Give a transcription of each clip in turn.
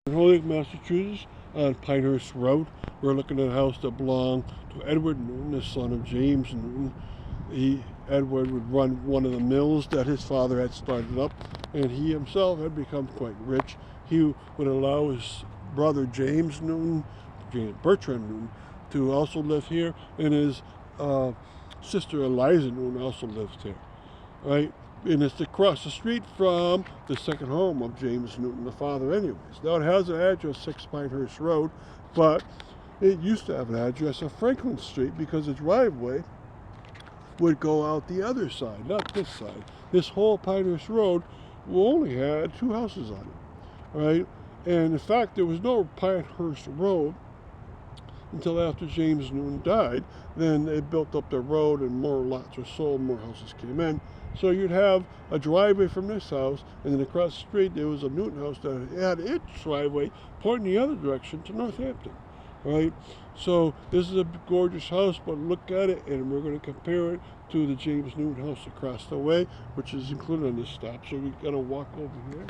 In Holyoke, Massachusetts, on Pinehurst Road, we're looking at a house that belonged to Edward Newton, the son of James Newton. Edward would run one of the mills that his father had started up, and he himself had become quite rich. He would allow his brother James Newton, Bertrand Newton, to also live here, and his sister Eliza Newton also lived here, right? And it's across the street from the second home of James Newton, the father anyways. Now it has an address, 6 Pinehurst Road, but it used to have an address of Franklin Street because the driveway would go out the other side, not this side. This whole Pinehurst Road only had 2 houses on it, right? And in fact, there was no Pinehurst Road until after James Newton died. Then they built up the road and more lots were sold, more houses came in. So you'd have a driveway from this house, and then across the street there was a Newton house that had its driveway pointing the other direction to Northampton, right? So this is a gorgeous house, but look at it, and we're going to compare it to the James Newton house across the way, which is included on this stop. So we're going to walk over here.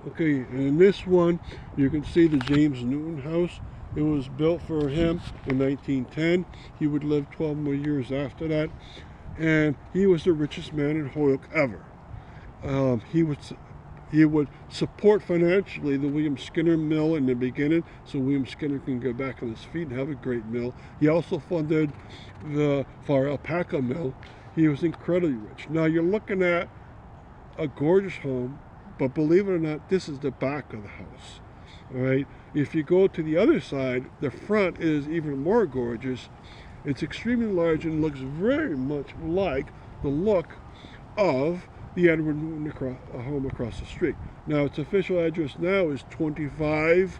Okay, and in this one, you can see the James Newton house. It was built for him in 1910. He would live 12 more years after that, and he was the richest man in Holyoke ever. He would support financially the William Skinner mill in the beginning, so William Skinner can go back on his feet and have a great mill. He also funded the Far Alpaca mill. He was incredibly rich. Now you're looking at a gorgeous home, but believe it or not, this is the back of the house. All right. If you go to the other side, the front is even more gorgeous. It's extremely large and looks very much like the look of the Edward Newton home across the street. Now, its official address now is 25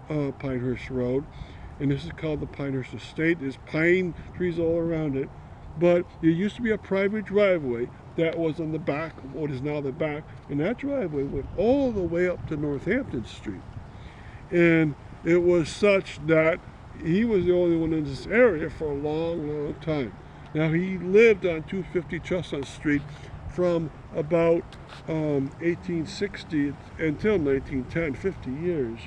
Pinehurst Road, and this is called the Pinehurst Estate. There's pine trees all around it, but there used to be a private driveway that was on the back, what is now the back, and that driveway went all the way up to Northampton Street. And it was such that he was the only one in this area for a long, long time. Now, he lived on 250 Chestnut Street from about 1860 until 1910, 50 years.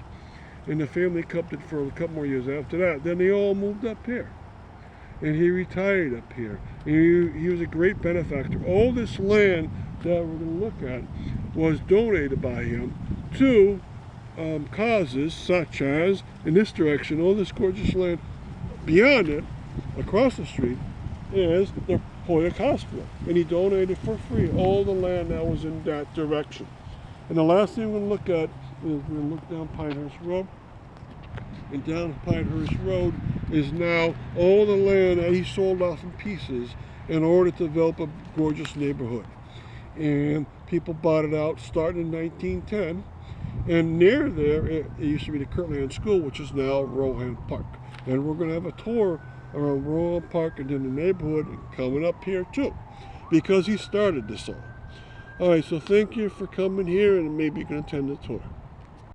And the family kept it for a couple more years after that. Then they all moved up here. And he retired up here. And he was a great benefactor. All this land that we're going to look at was donated by him to causes such as, in this direction, all this gorgeous land. Beyond it, across the street, is the Holyoke Hospital. And he donated for free all the land that was in that direction. And the last thing we're going to look at is we're going to look down Pinehurst Road. And down Pinehurst Road is now all the land that he sold off in pieces in order to develop a gorgeous neighborhood. And people bought it out starting in 1910. And near there, it used to be the Kirtland School, which is now Rohan Park. And we're going to have a tour around Rohan Park and in the neighborhood coming up here too, because he started this all. All right, so thank you for coming here, and maybe you can attend the tour.